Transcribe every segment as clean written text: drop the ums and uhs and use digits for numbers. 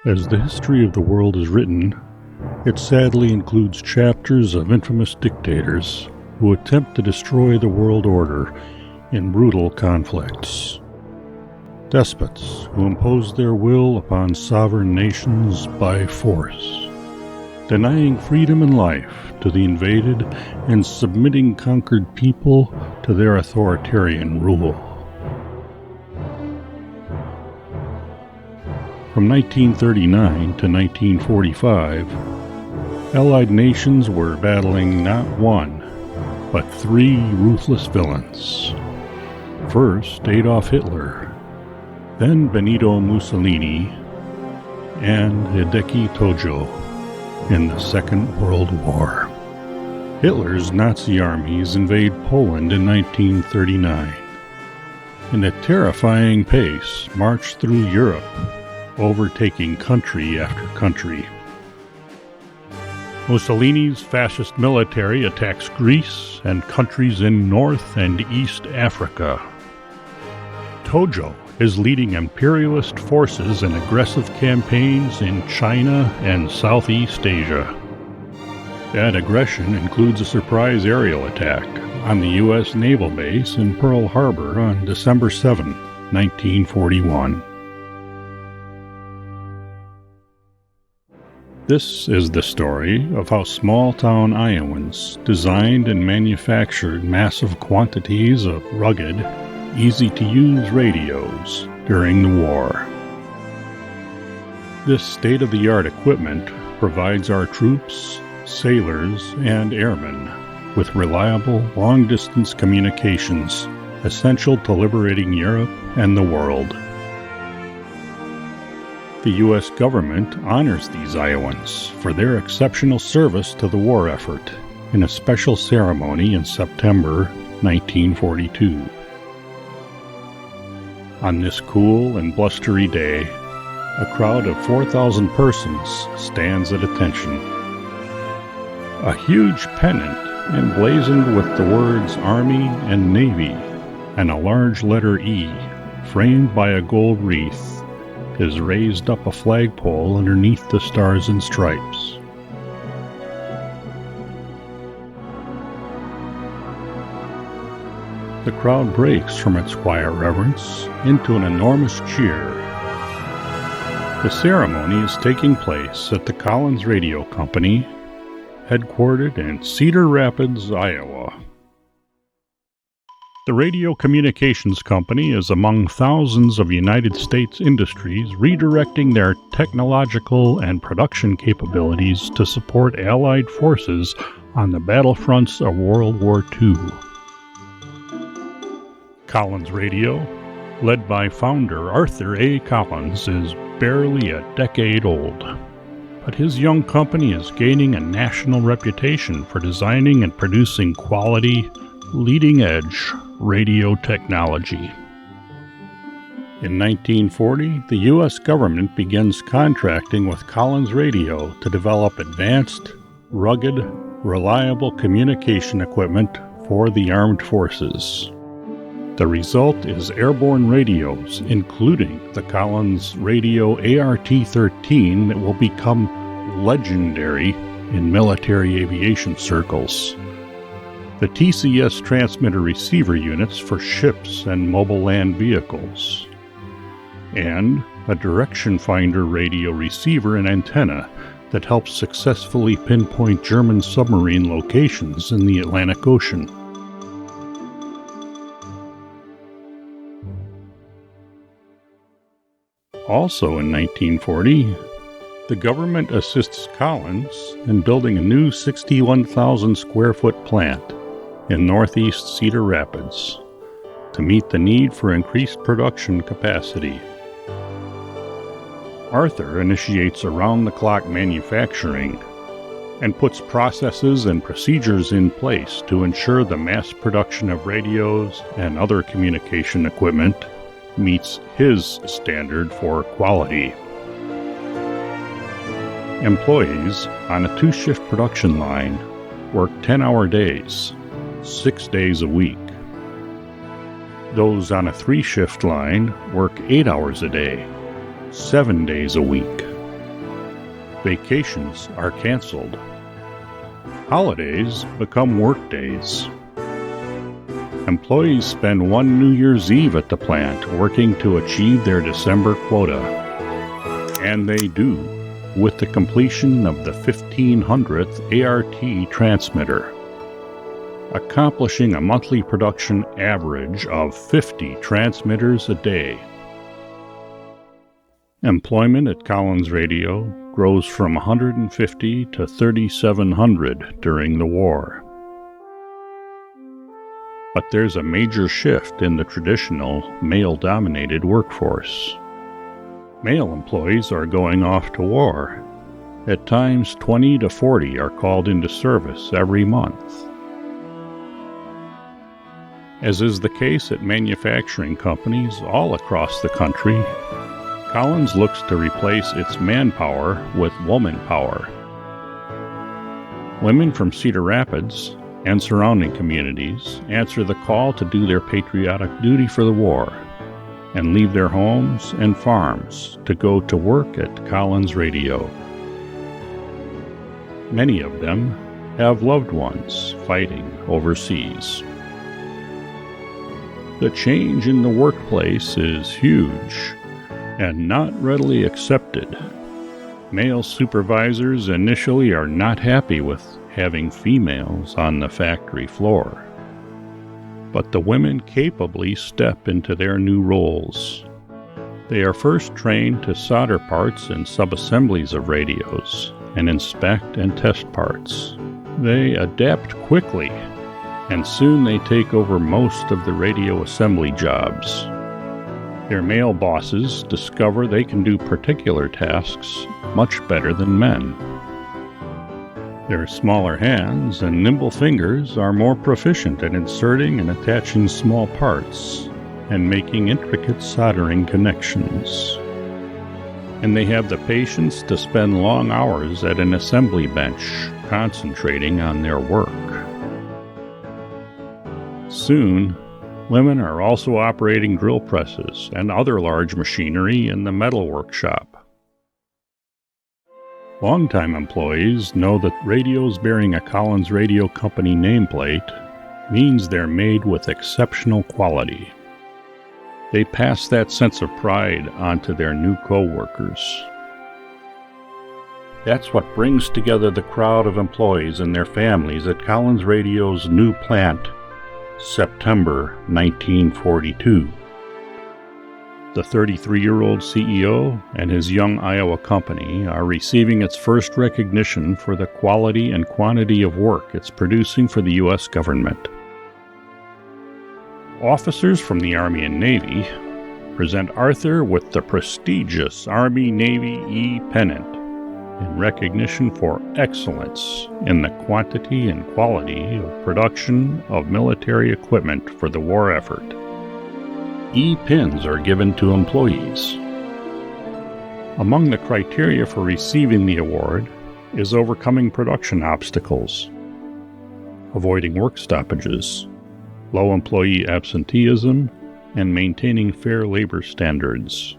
As the history of the world is written, it sadly includes chapters of infamous dictators who attempt to destroy the world order in brutal conflicts. Despots who impose their will upon sovereign nations by force, denying freedom and life to the invaded and submitting conquered people to their authoritarian rule. From 1939 to 1945, Allied nations were battling not one, but three ruthless villains. First, Adolf Hitler, then Benito Mussolini, and Hideki Tojo in the Second World War. Hitler's Nazi armies invade Poland in 1939, and at terrifying pace march through Europe, overtaking country after country. Mussolini's fascist military attacks Greece and countries in North and East Africa. Tojo is leading imperialist forces in aggressive campaigns in China and Southeast Asia. That aggression includes a surprise aerial attack on the U.S. naval base in Pearl Harbor on December 7, 1941. This is the story of how small-town Iowans designed and manufactured massive quantities of rugged, easy-to-use radios during the war. This state-of-the-art equipment provides our troops, sailors, and airmen with reliable, long-distance communications essential to liberating Europe and the world. The U.S. government honors these Iowans for their exceptional service to the war effort in a special ceremony in September 1942. On this cool and blustery day, a crowd of 4,000 persons stands at attention. A huge pennant emblazoned with the words Army and Navy and a large letter E, framed by a gold wreath, is raised up a flagpole underneath the Stars and Stripes. The crowd breaks from its quiet reverence into an enormous cheer. The ceremony is taking place at the Collins Radio Company, headquartered in Cedar Rapids, Iowa. The Radio Communications Company is among thousands of United States industries redirecting their technological and production capabilities to support Allied forces on the battlefronts of World War II. Collins Radio, led by founder Arthur A. Collins, is barely a decade old, but his young company is gaining a national reputation for designing and producing quality, leading-edge radio technology. In 1940, the U.S. government begins contracting with Collins Radio to develop advanced, rugged, reliable communication equipment for the armed forces. The result is airborne radios, including the Collins Radio ART-13 that will become legendary in military aviation circles. The TCS transmitter-receiver units for ships and mobile land vehicles, and a direction finder radio receiver and antenna that helps successfully pinpoint German submarine locations in the Atlantic Ocean. Also in 1940, the government assists Collins in building a new 61,000 square foot plant in northeast Cedar Rapids to meet the need for increased production capacity. Arthur initiates around-the-clock manufacturing and puts processes and procedures in place to ensure the mass production of radios and other communication equipment meets his standard for quality. Employees on a 2-shift production line work 10-hour days, 6 days a week. Those on a 3-shift line work 8 hours a day, 7 days a week. Vacations are canceled. Holidays become work days. Employees spend one New Year's Eve at the plant working to achieve their December quota. And they do, with the completion of the 1500th ART transmitter, accomplishing a monthly production average of 50 transmitters a day. Employment at Collins Radio grows from 150 to 3,700 during the war. But there's a major shift in the traditional male-dominated workforce. Male employees are going off to war. At times, 20 to 40 are called into service every month. As is the case at manufacturing companies all across the country, Collins looks to replace its manpower with woman power. Women from Cedar Rapids and surrounding communities answer the call to do their patriotic duty for the war and leave their homes and farms to go to work at Collins Radio. Many of them have loved ones fighting overseas. The change in the workplace is huge and not readily accepted. Male supervisors initially are not happy with having females on the factory floor. But the women capably step into their new roles. They are first trained to solder parts and subassemblies of radios and inspect and test parts. They adapt quickly, and soon they take over most of the radio assembly jobs. Their male bosses discover they can do particular tasks much better than men. Their smaller hands and nimble fingers are more proficient at inserting and attaching small parts and making intricate soldering connections. And they have the patience to spend long hours at an assembly bench concentrating on their work. Soon, women are also operating drill presses and other large machinery in the metal workshop. Longtime employees know that radios bearing a Collins Radio Company nameplate means they're made with exceptional quality. They pass that sense of pride onto their new co-workers. That's what brings together the crowd of employees and their families at Collins Radio's new plant, September 1942. The 33-year-old CEO and his young Iowa company are receiving its first recognition for the quality and quantity of work it's producing for the U.S. government. Officers from the Army and Navy present Arthur with the prestigious Army-Navy E pennant in recognition for excellence in the quantity and quality of production of military equipment for the war effort. E-pins are given to employees. Among the criteria for receiving the award is overcoming production obstacles, avoiding work stoppages, low employee absenteeism, and maintaining fair labor standards.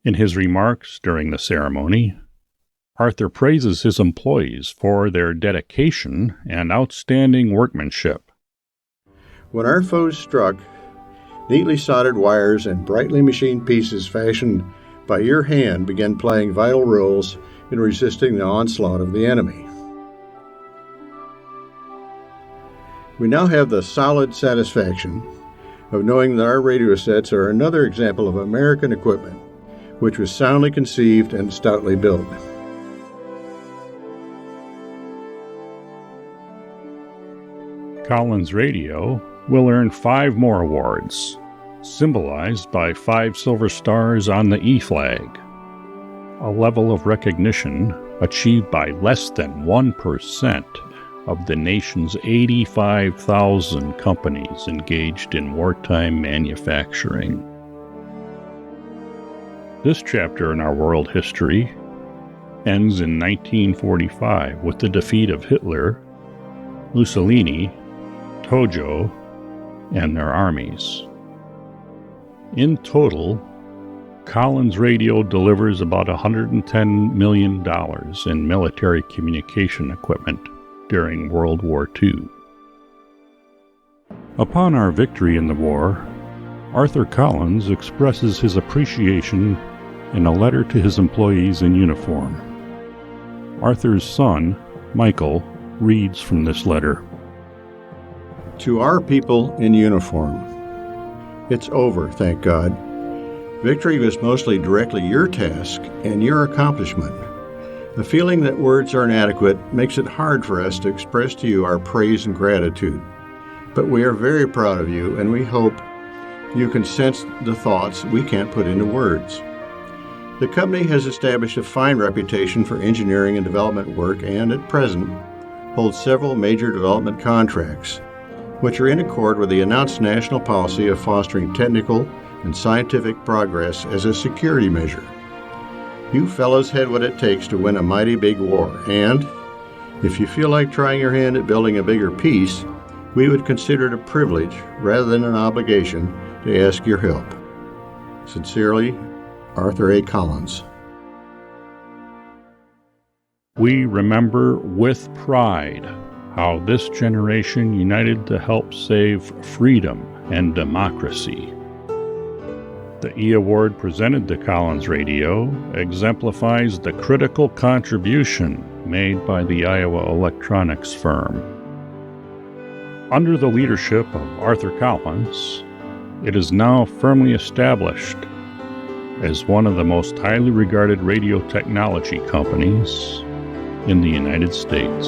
In his remarks during the ceremony, Arthur praises his employees for their dedication and outstanding workmanship. When our foes struck, neatly soldered wires and brightly machined pieces fashioned by your hand began playing vital roles in resisting the onslaught of the enemy. We now have the solid satisfaction of knowing that our radio sets are another example of American equipment, which was soundly conceived and stoutly built. Collins Radio will earn 5 more awards, symbolized by 5 silver stars on the E flag, a level of recognition achieved by less than 1% of the nation's 85,000 companies engaged in wartime manufacturing. This chapter in our world history ends in 1945 with the defeat of Hitler, Mussolini, Tojo, and their armies. In total, Collins Radio delivers about $110 million in military communication equipment during World War II. Upon our victory in the war, Arthur Collins expresses his appreciation in a letter to his employees in uniform. Arthur's son, Michael, reads from this letter. To our people in uniform, it's over, thank God. Victory was mostly directly your task and your accomplishment. The feeling that words are inadequate makes it hard for us to express to you our praise and gratitude. But we are very proud of you, and we hope you can sense the thoughts we can't put into words. The company has established a fine reputation for engineering and development work and, at present, holds several major development contracts, which are in accord with the announced national policy of fostering technical and scientific progress as a security measure. You fellows had what it takes to win a mighty big war, and if you feel like trying your hand at building a bigger peace, we would consider it a privilege rather than an obligation to ask your help. Sincerely, Arthur A. Collins. We remember with pride how this generation united to help save freedom and democracy. The E Award presented to Collins Radio exemplifies the critical contribution made by the Iowa electronics firm. Under the leadership of Arthur Collins, it is now firmly established as one of the most highly regarded radio technology companies in the United States.